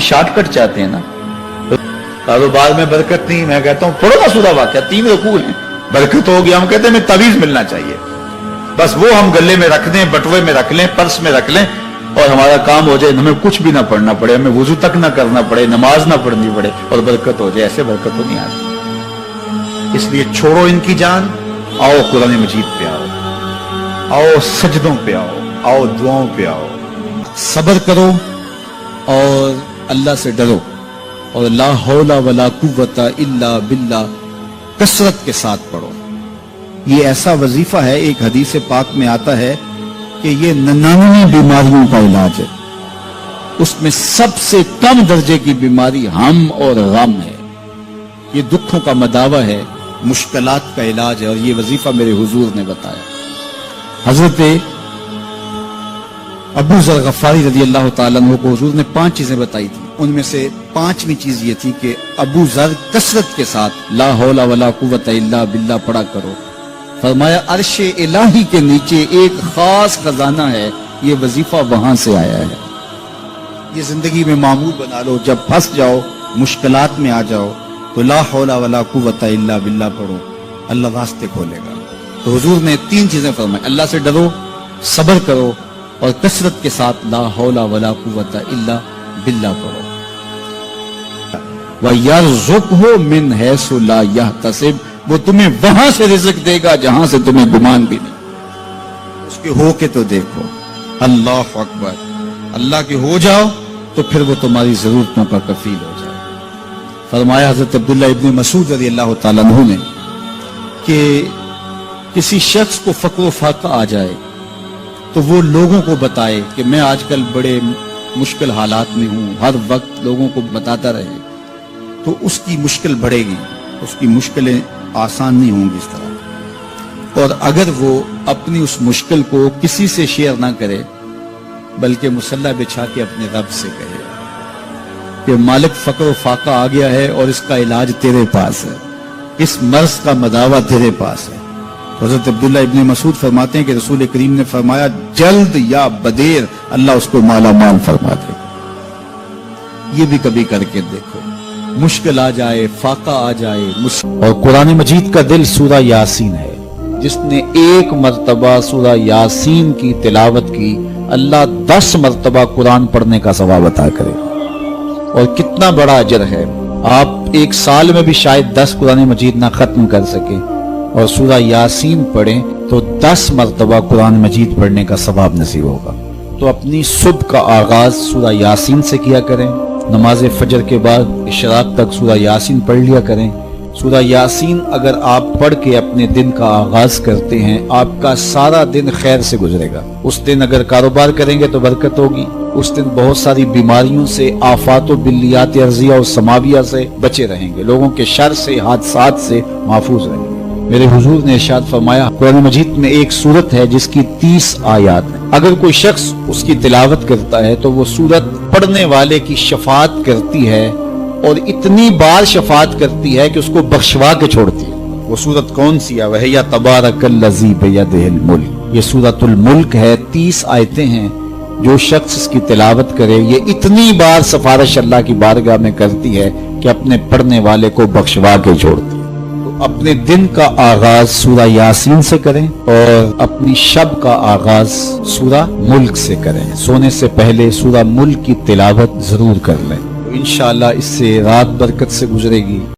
Short cut चाहते हैं ना, कारोबार में बरकत नहीं, मैं कहता हूं थोड़ा सा सूरा वाक्य, 3 रकूल हैं, बरकत होगी, हम कहते हैं हमें तवीज मिलना चाहिए, बस वो हम गले में रख दें, बटुए में रख लें, पर्स में रख लें और हमारा काम हो जाए, हमें कुछ भी ना पढ़ना पड़े, हमें वुजू तक ना करना पड़े, नमाज ना पढ़नी पड़े और बरकत हो जाए। ऐसे बरकत तो नहीं आती। इसलिए छोड़ो इनकी जान, आओ कुरान मजीद पे आओ, आओ सजदों पे आओ, आओ दुआओं पे आओ, सब्र करो और अल्लाह से डरो और ला हौला वला कुव्वता इल्ला बिल्ला कसरत के साथ पढ़ो। ये ऐसा वजीफा है, एक हदीस पाक में आता है कि ये 99 बीमारियों का इलाज है, उसमें सबसे कम दर्जे की बीमारी हम और गम है। ये दुखों का मदावा है, मुश्किलात का इलाज है और ये वजीफा मेरे हुजूर ने बताया। हजरत अबू ज़र गफ़ारी रज़ी अल्लाह ताला अन्हु को हुजूर ने 5 चीजें बताई थी, उनमें से 5वीं चीज ये थी कि अबू ज़र कसरत के साथ ला हौला वला कुव्वता इल्ला बिल्ला पढ़ा करो। फरमाया अर्शे इलाही के नीचे एक खास खजाना है, ये वजीफा वहां से आया है। ये जिंदगी में मामूल बना लो, जब फंस जाओ, मुश्किलात में आ जाओ तो ला हौला वला कुव्वता इल्ला बिल्ला पढ़ो, अल्लाह रास्ते खोलेगा। तो हुजूर ने 3 चीजें फरमाई, अल्लाह से डरो, सब्र करो और कसरत के साथ ला हौला वला कुव्वता इल्ला बिल्ला पढ़ो। व यरज़ुक़हु मिन हैसु ला यहतसिब, वो तुम्हें वहां से रिज़्क़ देगा जहां से तुम्हें गुमान भी नहीं। उसके हो के तो देखो, अल्लाह अकबर, अल्लाह के हो जाओ तो फिर वो तुम्हारी जरूरतों का कफील हो जाए। फरमाया हजरत अब्दुल्लाह इब्न मसूद रज़ी अल्लाह ताला अन्हु ने कि किसी शख्स को फ़क्र फाका आ जाए तो वो लोगों को बताए कि मैं आजकल बड़े मुश्किल हालात में हूं, हर वक्त लोगों को बताता रहे तो उसकी मुश्किल बढ़ेगी, उसकी मुश्किलें आसान नहीं होंगी इस तरह। और अगर वो अपनी उस मुश्किल को किसी से शेयर ना करे बल्कि मुसल्ला बिछा के अपने रब से कहे कि मालिक फ़क्र फाका आ गया है और इसका इलाज तेरे पास है, इस मर्ज का मदावा तेरे पास है। हज़रत अब्दुल्ला इब्न मसूद फरमाते हैं कि रसूल करीम ने फरमाया जल्द या बदेर अल्लाह उसको माला माल फरमा दे। ये भी कभी करके देखो, मुश्किल आ जाए, फाका आ जाए। और कुरान मजीद का दिल सूरा यासीन है, जिसने 1 मरतबा सूरा यासीन की तिलावत की, अल्लाह 10 मरतबा कुरान पढ़ने का सवाब अता करे। और कितना बड़ा अजर है, आप 1 साल में भी शायद 10 कुरान मजीद ना खत्म कर सके और सूरा यासीन पढ़ें तो 10 मरतबा कुरान मजीद पढ़ने का सवाब नसीब होगा। तो अपनी सुबह का आगाज सूरा यासीन से किया करें, नमाज फजर के बाद इशराक तक सूरा यासीन पढ़ लिया करें। सूरा यासीन अगर आप पढ़ के अपने दिन का आगाज करते हैं, आपका सारा दिन खैर से गुजरेगा। उस दिन अगर कारोबार करेंगे तो बरकत होगी, उस दिन बहुत सारी बीमारियों से, आफात व बिल्लियात अर्जिया और समाविया से बचे रहेंगे, लोगों के शर से, हादसात से महफूज रहेंगे। मेरे हुजूर ने इरशाद फरमाया, कुरान मजीद में एक सूरत है जिसकी 30 आयात है, अगर कोई शख्स उसकी तिलावत करता है तो वो सूरत पढ़ने वाले की शफाअत करती है और इतनी बार शफाअत करती है कि उसको बख्शवा के छोड़ती है। वो सूरत कौन सी है? वह या तबारकल्लज़ी बियदिहिल मुल्क, ये सूरतुल मुल्क है। 30 आयतें हैं, जो शख्स इसकी तिलावत करे ये इतनी बार सिफारिश अल्लाह की बारगाह में करती है कि अपने पढ़ने वाले को बख्शवा के छोड़ती है। अपने दिन का आगाज सूरा यासीन से करें और अपनी शब का आगाज सूरा मुल्क से करें। सोने से पहले सूरा मुल्क की तिलावत जरूर कर लें, तो इंशाअल्लाह इससे रात बरकत से गुजरेगी।